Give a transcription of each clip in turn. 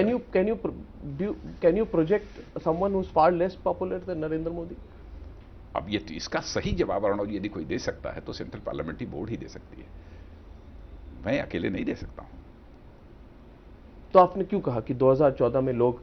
Can you project someone who's far less popular than Narendra Modi? अब ये इसका सही जवाब अर्णव जी यदि कोई दे सकता है तो सेंट्रल पार्लियामेंट्री बोर्ड ही दे सकती है, मैं अकेले नहीं दे सकता हूं। तो आपने क्यों कहा कि 2014 में लोग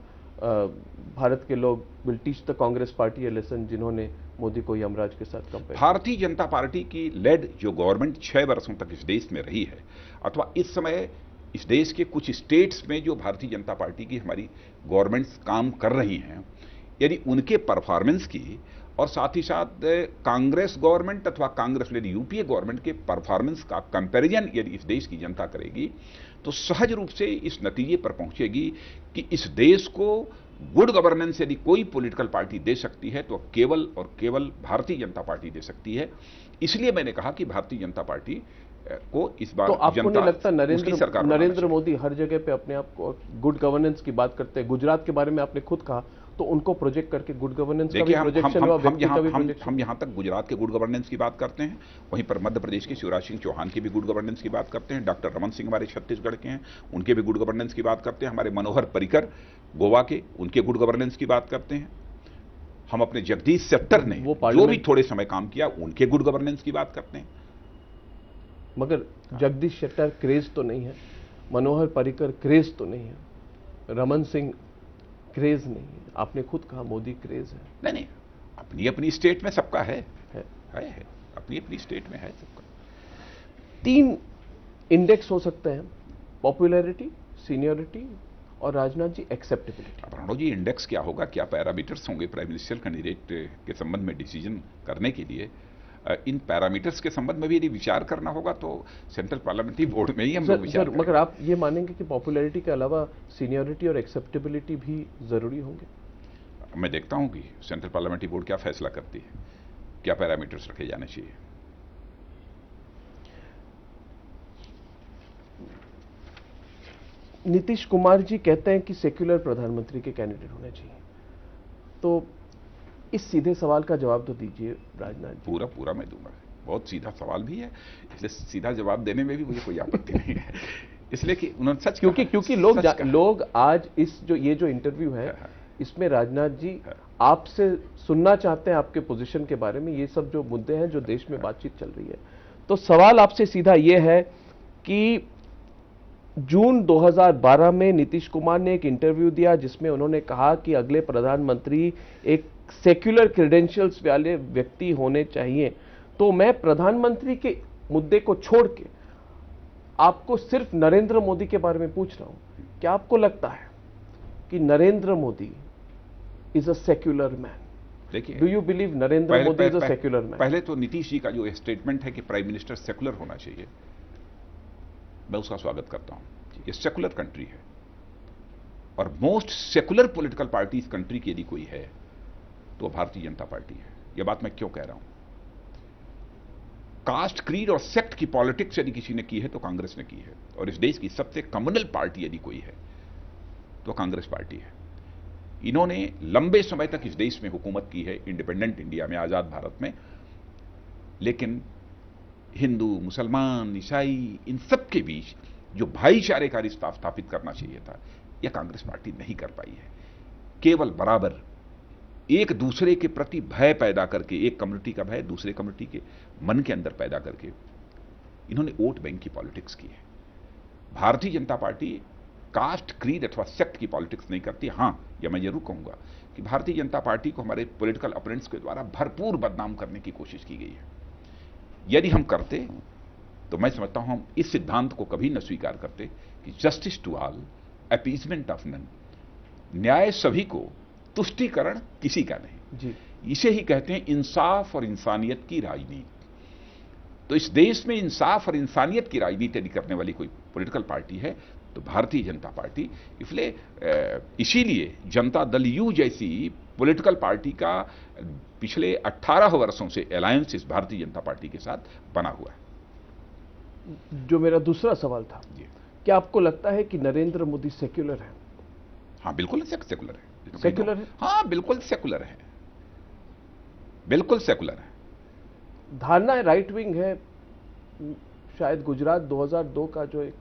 भारत के लोग will teach the Congress party A lesson, जिन्होंने मोदी को यमराज के साथ कंपेयर? भारतीय जनता पार्टी की लेड जो गवर्नमेंट 6 वर्षों तक इस देश में रही है, अथवा इस समय इस देश के कुछ स्टेट्स में जो भारतीय जनता पार्टी की हमारी गवर्नमेंट्स काम कर रही हैं, यदि उनके परफॉर्मेंस की और साथ ही साथ कांग्रेस गवर्नमेंट अथवा कांग्रेस लेड यूपीए गवर्नमेंट के परफॉर्मेंस का कंपैरिजन यदि इस देश की जनता करेगी तो सहज रूप से इस नतीजे पर पहुंचेगी कि इस देश को गुड गवर्नेंस यदि कोई पॉलिटिकल पार्टी दे सकती है तो केवल और केवल भारतीय जनता पार्टी दे सकती है। इसलिए मैंने कहा कि भारतीय जनता पार्टी को इस बार तो आपको नहीं लगता नरेंद्र मोदी हर जगह पे अपने आप को गुड गवर्नेंस की बात करते हैं? गुजरात के बारे में आपने खुद कहा, तो उनको प्रोजेक्ट करके गुड गवर्नेंस का भी प्रोजेक्शन हुआ, व्यक्ति का भी प्रोजेक्शन। हम यहां तक गुजरात के गुड गवर्नेंस की बात करते हैं, वहीं पर मध्य प्रदेश के शिवराज सिंह चौहान की भी गुड गवर्नेंस की बात करते हैं, डॉक्टर रमन सिंह हमारे छत्तीसगढ़ के हैं, उनके भी गुड गवर्नेंस की बात करते हैं, हमारे मनोहर पर्रिकर गोवा के, उनके गुड गवर्नेंस की बात करते हैं, हम अपने जगदीश शेट्टर ने जो भी थोड़े समय काम किया उनके गुड गवर्नेंस की बात करते हैं। मगर जगदीश शेट्टर क्रेज तो नहीं है, मनोहर पर्रिकर क्रेज तो नहीं है, रमन सिंह क्रेज नहीं है, आपने खुद कहा मोदी क्रेज है। नहीं, अपनी अपनी स्टेट में सबका है। अपनी अपनी स्टेट में है सबका। 3 इंडेक्स हो सकते हैं, पॉपुलैरिटी, सीनियरिटी और राजनाथ जी एक्सेप्टेबिलिटी। अब राणो जी इंडेक्स क्या होगा, क्या पैरामीटर्स होंगे प्राइम मिनिस्टर कैंडिडेट के संबंध में डिसीजन करने के लिए? इन पैरामीटर्स के संबंध में भी यदि विचार करना होगा तो सेंट्रल पार्लियामेंट्री बोर्ड में ही हम लोग विचार करेंगे। मगर आप ये मानेंगे कि पॉपुलैरिटी के अलावा सीनियरिटी और एक्सेप्टेबिलिटी भी जरूरी होंगे? मैं देखता हूं कि सेंट्रल पार्लियामेंट्री बोर्ड क्या फैसला करती है, क्या पैरामीटर्स रखे जाने चाहिए। नीतीश कुमार जी कहते हैं कि सेक्युलर प्रधानमंत्री के कैंडिडेट होने चाहिए, तो इस सीधे सवाल का जवाब तो दीजिए राजनाथ जी। पूरा मैं दूंगा, बहुत सीधा सवाल भी है, इसलिए सीधा जवाब देने में भी मुझे कोई आपत्ति नहीं है, इसलिए कि उन्होंने सच क्योंकि लोग आज ये जो इंटरव्यू है इसमें राजनाथ जी आपसे सुनना चाहते हैं आपके पोजीशन के बारे में, ये सब जो मुद्दे हैं जो देश में बातचीत चल रही है। तो सवाल आपसे सीधा ये है कि जून 2012 में नीतीश कुमार ने एक इंटरव्यू दिया जिसमें उन्होंने कहा कि अगले प्रधानमंत्री एक सेक्युलर क्रेडेंशियल्स वाले व्यक्ति होने चाहिए। तो मैं प्रधानमंत्री के मुद्दे को छोड़ के आपको सिर्फ नरेंद्र मोदी के बारे में पूछ रहा हूं, क्या आपको लगता है कि Narendra Modi is a secular man? देखिए, do you believe Narendra Modi is a secular man? पहले तो नीतीश जी का जो स्टेटमेंट है कि प्राइम मिनिस्टर सेक्युलर होना चाहिए, मैं उसका स्वागत करता हूं। ये सेक्युलर कंट्री है और मोस्ट सेक्युलर पॉलिटिकल पार्टी इस कंट्री की यदि कोई है तो भारतीय जनता पार्टी है। यह बात मैं क्यों कह रहा हूं? कास्ट, क्रीड और सेक्ट की पॉलिटिक्स यदि किसी ने की है तो कांग्रेस ने की है, और इस देश की सबसे कम्युनल पार्टी यदि कोई है तो कांग्रेस पार्टी है। इन्होंने लंबे समय तक इस देश में हुकूमत की है, इंडिपेंडेंट इंडिया में, आजाद भारत में, लेकिन हिंदू, मुसलमान, ईसाई, इन सब के बीच जो भाईचारे का रिश्ता स्थापित करना चाहिए था, यह कांग्रेस पार्टी नहीं कर पाई है। केवल बराबर एक दूसरे के प्रति भय पैदा करके, एक कम्युनिटी का भय दूसरे कम्युनिटी के मन के अंदर पैदा करके इन्होंने वोट बैंक की पॉलिटिक्स की है। Bharatiya Janata party cast, creed अथवा सेक्ट की पॉलिटिक्स नहीं करती। हां, यह मैं जरूर कहूंगा कि भारतीय जनता पार्टी को हमारे पॉलिटिकल अपोनेंट्स के द्वारा भरपूर बदनाम करने की कोशिश की गई है। यदि हम करते तो मैं समझता हूं हम इस सिद्धांत को कभी न स्वीकार करते कि justice to all, appeasement of none, न्याय सभी को, तुष्टीकरण किसी का नहीं जी। इसे ही कहते हैं इंसाफ और इंसानियत की राजनीति। तो इस देश में इंसाफ और इंसानियत की राजनीति यदि करने वाली कोई पॉलिटिकल पार्टी है तो भारतीय जनता पार्टी। इसलिए इसीलिए जनता दल यू जैसी पॉलिटिकल पार्टी का पिछले 18 वर्षों से अलायंस इस भारतीय जनता पार्टी के साथ बना हुआ है। जो मेरा दूसरा सवाल था, क्या आपको लगता है कि नरेंद्र मोदी सेक्युलर है? हाँ, बिल्कुल सेक्युलर है। सेक्युलर है? हाँ, बिल्कुल सेक्युलर है, बिल्कुल सेक्युलर है। धारणा राइट विंग है, शायद गुजरात 2002 का जो एक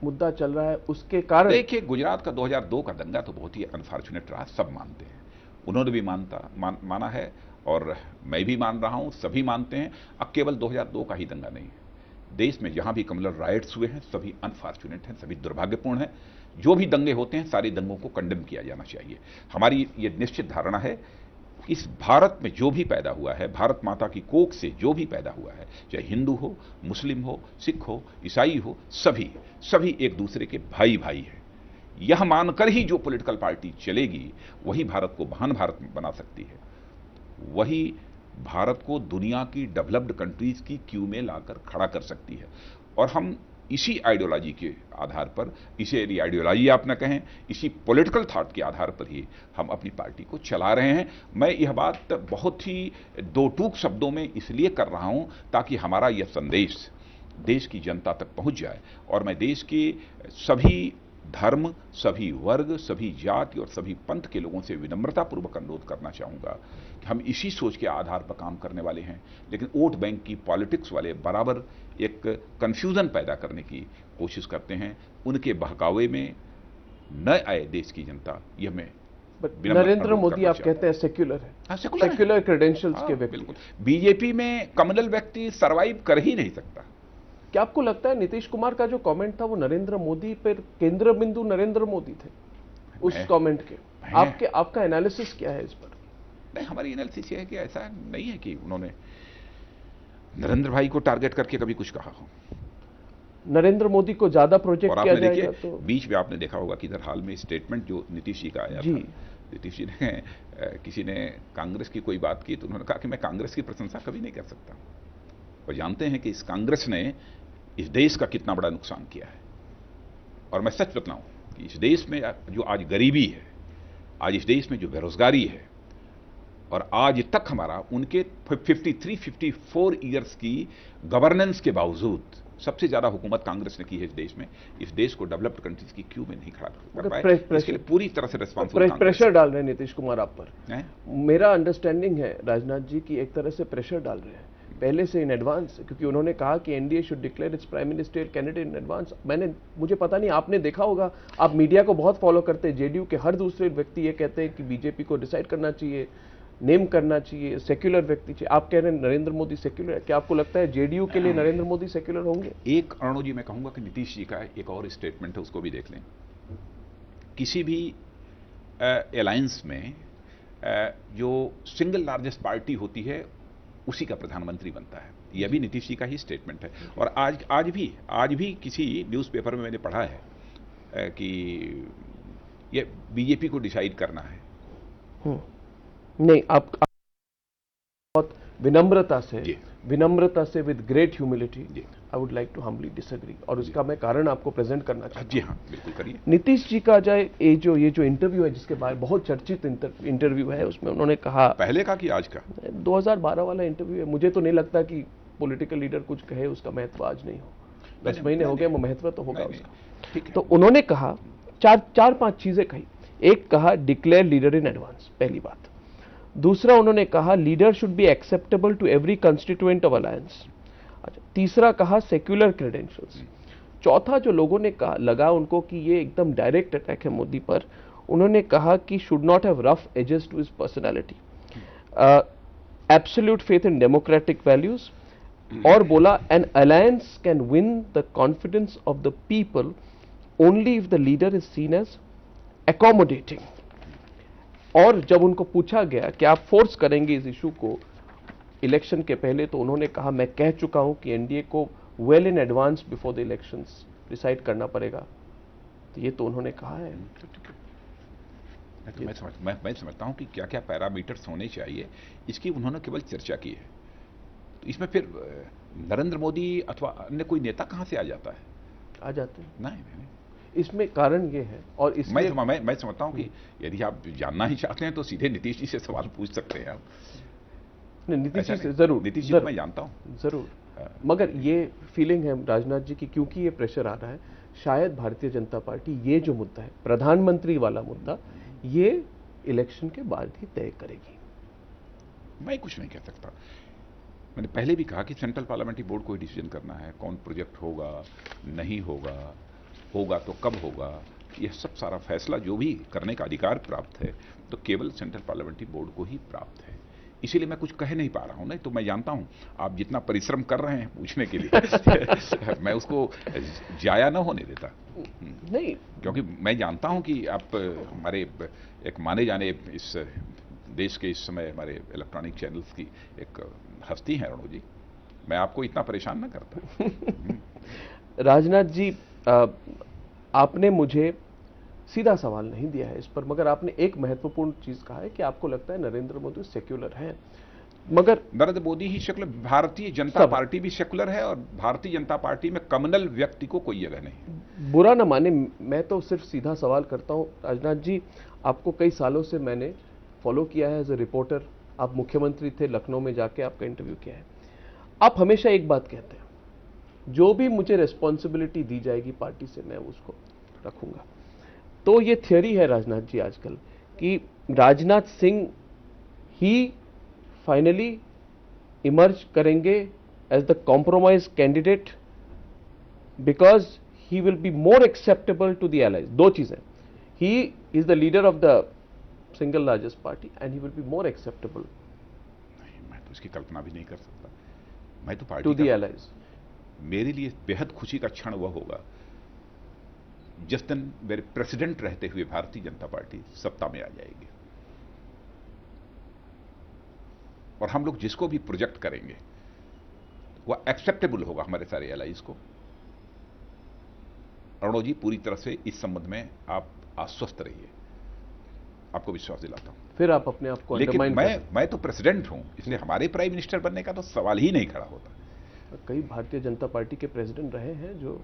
मुद्दा चल रहा है उसके कारण? देखिए, गुजरात का 2002 का दंगा तो बहुत ही अनफॉर्चुनेट रहा, सब मानते हैं, उन्होंने भी माना है और मैं भी मान रहा हूं, सभी मानते हैं। अब केवल 2002 का ही दंगा नहीं है, देश में जहां भी कम्युनल राइट्स हुए हैं सभी अनफॉर्चुनेट हैं, सभी दुर्भाग्यपूर्ण हैं। जो भी दंगे होते हैं सारे दंगों को कंडेम किया जाना चाहिए। हमारी ये निश्चित धारणा है कि इस भारत में जो भी पैदा हुआ है, भारत माता की कोख से जो भी पैदा हुआ है, चाहे हिंदू हो, मुस्लिम हो, सिख हो, ईसाई हो, सभी एक दूसरे के भाई भाई हैं। यह मानकर ही जो पॉलिटिकल पार्टी चलेगी वही भारत को महान भारत बना सकती है, वही भारत को दुनिया की डेवलप्ड कंट्रीज की क्यू में लाकर खड़ा कर सकती है। और हम इसी आइडियोलॉजी के आधार पर, इसे आइडियोलॉजी आप न कहें, इसी पॉलिटिकल थॉट के आधार पर ही हम अपनी पार्टी को चला रहे हैं। मैं यह बात बहुत ही दो टूक शब्दों में इसलिए कर रहा हूं ताकि हमारा यह संदेश देश की जनता तक पहुंच जाए और मैं देश के सभी धर्म, सभी वर्ग, सभी जाति और सभी पंथ के लोगों से विनम्रतापूर्वक अनुरोध करना चाहूंगा कि हम इसी सोच के आधार पर काम करने वाले हैं। लेकिन वोट बैंक की पॉलिटिक्स वाले बराबर एक कंफ्यूजन पैदा करने की कोशिश करते हैं, उनके बहकावे में न आए देश की जनता। यह मैं नरेंद्र मोदी आप कहते हैं सेक्युलर है, सेक्युलर क्रेडेंशियल्स के व्यक्ति। बिल्कुल, बीजेपी में कम्युनल व्यक्ति सरवाइव कर ही नहीं सकता। क्या आपको लगता है नीतीश कुमार का जो कमेंट था वो नरेंद्र मोदी पर केंद्र बिंदु नरेंद्र मोदी थे उस कमेंट के? आपका एनालिसिस क्या है इस पर? नहीं, हमारी एनालिसिस ये है कि ऐसा नहीं है कि उन्होंने नरेंद्र भाई को टारगेट करके कभी कुछ कहा हो। नरेंद्र मोदी को ज्यादा प्रोजेक्ट किया जाएगा तो बीच में आपने देखा होगा कि इधर हाल में स्टेटमेंट जो नीतीश जी का आया था, नीतीश जी ने किसी ने कांग्रेस की कोई बात की तो उन्होंने कहा कि मैं कांग्रेस की प्रशंसा कभी नहीं कर सकता। और जानते हैं कि इस कांग्रेस ने इस देश का कितना बड़ा नुकसान किया है। और मैं सच बताऊं कि इस देश में जो आज गरीबी है, आज इस देश में जो बेरोजगारी है, और आज तक हमारा उनके 53-54 ईयर्स की गवर्नेंस के बावजूद सबसे ज्यादा हुकूमत कांग्रेस ने की है इस देश में। इस देश को डेवलप्ड कंट्रीज की क्यू में नहीं खड़ा कर पाए, इसके लिए पूरी तरह से रिस्पांसिबल प्रेशर डाल रहे हैं नीतीश कुमार आप पर। मेरा अंडरस्टैंडिंग है राजनाथ जी की एक तरह से प्रेशर डाल रहे हैं पहले से इन एडवांस, क्योंकि उन्होंने कहा कि NDA should declare its prime minister candidate in advance. मुझे पता नहीं, आपने देखा होगा, आप मीडिया को बहुत फॉलो करते हैं, जेडीयू के हर दूसरे व्यक्ति ये कहते हैं कि बीजेपी को डिसाइड करना चाहिए, नेम करना चाहिए, सेक्युलर व्यक्ति चाहिए। आप कह रहे हैं नरेंद्र मोदी सेक्युलर है, क्या आपको लगता है जेडीयू के लिए नरेंद्र मोदी सेक्युलर होंगे? एक अरुण जी, मैं कहूंगा कि नीतीश जी का एक और स्टेटमेंट है, उसको भी देख लें। किसी भी अलायंस में जो सिंगल लार्जेस्ट पार्टी होती है उसी का प्रधानमंत्री बनता है, यह भी नीतीश जी का ही स्टेटमेंट है। और आज भी किसी न्यूज़पेपर में मैंने पढ़ा है कि ये बीजेपी को डिसाइड करना है। नहीं, आप बहुत विनम्रता से with great humility I would like to humbly disagree, और उसका मैं कारण आपको प्रेजेंट करना चाहता हूं। जी हाँ, बिल्कुल करिए। नीतीश जी का ये जो इंटरव्यू है, जिसके बारे बहुत चर्चित इंटरव्यू है, उसमें उन्होंने कहा, पहले का कि आज का? 2012 वाला इंटरव्यू है। मुझे तो नहीं लगता कि पॉलिटिकल लीडर कुछ कहे उसका महत्व आज नहीं हो। 10 महीने हो गए, वो महत्व तो होगा उसका। तो उन्होंने कहा चार पांच चीजें कही। एक कहा डिक्लेयर लीडर इन एडवांस, पहली बात। दूसरा उन्होंने कहा leader should be acceptable to every constituent of alliance. तीसरा कहा सेक्युलर क्रेडेंशियल्स। चौथा जो लोगों ने कहा लगा उनको कि ये एकदम डायरेक्ट अटैक है मोदी पर, उन्होंने कहा कि should not have rough edges to his personality, absolute faith in democratic values, और बोला an alliance can win the confidence of the people only if the leader is seen as accommodating. और जब उनको पूछा गया कि आप फोर्स करेंगे इस इशू को इलेक्शन के पहले, तो उन्होंने कहा मैं कह चुका हूं कि एनडीए को well in advance before the elections decide करना पड़ेगा। तो ये तो उन्होंने कहा है। मैं समझता हूं कि क्या क्या पैरामीटर्स होने चाहिए, इसकी उन्होंने केवल चर्चा की है। तो इसमें फिर नरेंद्र मोदी अथवा अन्य कोई नेता कहां से आ जाता है? आ जाते हैं नहीं। इसमें कारण ये है, और इसमें मैं समझता हूं कि यदि आप जानना ही चाहते हैं तो सीधे नीतीश जी से सवाल पूछ सकते हैं आप। नीतीश जी से जरूर, नीतीश जी मैं जानता हूं जरूर, मगर ये फीलिंग है राजनाथ जी की, क्योंकि ये प्रेशर आ रहा है, शायद भारतीय जनता पार्टी ये जो मुद्दा है प्रधानमंत्री वाला मुद्दा, ये इलेक्शन के बाद ही तय करेगी। मैं कुछ नहीं कह सकता। मैंने पहले भी कहा कि सेंट्रल पार्लियामेंट्री बोर्ड को डिसीजन करना है, कौन प्रोजेक्ट होगा नहीं होगा, होगा तो कब होगा, यह सब सारा फैसला जो भी करने का अधिकार प्राप्त है तो केवल सेंट्रल पार्लियामेंट्री बोर्ड को ही प्राप्त है। इसीलिए मैं कुछ कह नहीं पा रहा हूं। नहीं तो मैं जानता हूं आप जितना परिश्रम कर रहे हैं पूछने के लिए मैं उसको जाया ना होने देता। नहीं, क्योंकि मैं जानता हूं कि आप हमारे एक माने जाने इस देश के इस समय हमारे इलेक्ट्रॉनिक चैनल्स की एक हस्ती हैं अरुण जी, मैं आपको इतना परेशान ना करता। राजनाथ जी, आपने मुझे सीधा सवाल नहीं दिया है इस पर, मगर आपने एक महत्वपूर्ण चीज कहा है कि आपको लगता है नरेंद्र मोदी सेक्युलर है। मगर नरेंद्र मोदी ही सेक्युलर, भारतीय जनता पार्टी भी सेक्युलर है और भारतीय जनता पार्टी में कम्युनल व्यक्ति को कोई जगह नहीं। बुरा ना माने, मैं तो सिर्फ सीधा सवाल करता हूं। राजनाथ जी, आपको कई सालों से मैंने फॉलो किया है एज ए रिपोर्टर। आप मुख्यमंत्री थे, लखनऊ में जाके आपका इंटरव्यू किया है। आप हमेशा एक बात कहते हैं, जो भी मुझे रिस्पॉन्सिबिलिटी दी जाएगी पार्टी से मैं उसको रखूंगा। तो ये थियरी है राजनाथ जी आजकल कि राजनाथ सिंह ही फाइनली इमर्ज करेंगे as the compromise candidate because he will be more acceptable to the allies. दो चीजें, he is the leader of the single largest party and he will be more acceptable. नहीं, मैं तो इसकी कल्पना भी नहीं कर सकता। मैं तो पार्टी टू द एलाइज, मेरे लिए बेहद खुशी का क्षण वह होगा जिस दिन मेरे प्रेसिडेंट रहते हुए भारतीय जनता पार्टी सत्ता में आ जाएगी और हम लोग जिसको भी प्रोजेक्ट करेंगे वह एक्सेप्टेबल होगा हमारे सारे एलाइज को। अरुण जी, पूरी तरह से इस संबंध में आप आश्वस्त रहिए, आपको विश्वास दिलाता हूं। फिर आप अपने आप को लेकिन अंडरमाइन मैं तो प्रेसिडेंट हूं, इसलिए हमारे प्राइम मिनिस्टर बनने का तो सवाल ही नहीं खड़ा होता। कई भारतीय जनता पार्टी के प्रेसिडेंट रहे हैं जो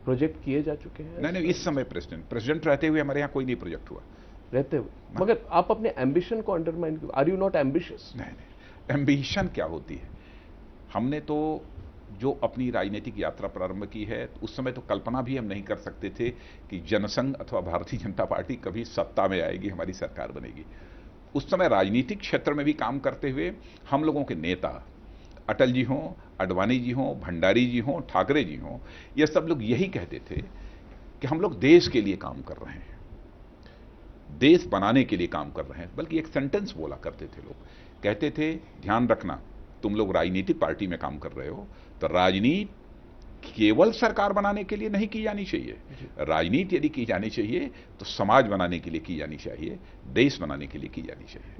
प्रोजेक्ट किए जा चुके हैं। नहीं, इस समय प्रेसिडेंट रहते हुए हमारे यहां कोई नहीं प्रोजेक्ट हुआ रहते हुए, मगर आप अपने एम्बिशन को अंडरमाइन क्यों? Are you not ambitious? नहीं, एम्बिशन क्या होती है? हमने तो जो अपनी राजनीतिक यात्रा प्रारंभ की है उस समय तो कल्पना भी हम नहीं कर सकते थे कि जनसंघ अथवा भारतीय जनता पार्टी कभी सत्ता में आएगी, हमारी सरकार बनेगी। उस समय राजनीतिक क्षेत्र में भी काम करते हुए हम लोगों के नेता अटल जी हों, आडवाणी जी हों, भंडारी जी हों, ठाकरे जी हों, ये सब लोग यही कहते थे कि हम लोग देश के लिए काम कर रहे हैं, देश बनाने के लिए काम कर रहे हैं। बल्कि एक सेंटेंस बोला करते थे लोग, कहते थे ध्यान रखना तुम लोग राजनीतिक पार्टी में काम कर रहे हो तो राजनीति केवल सरकार बनाने के लिए नहीं की जानी चाहिए, राजनीति यदि की जानी चाहिए तो समाज बनाने के लिए की जानी चाहिए, देश बनाने के लिए की जानी चाहिए।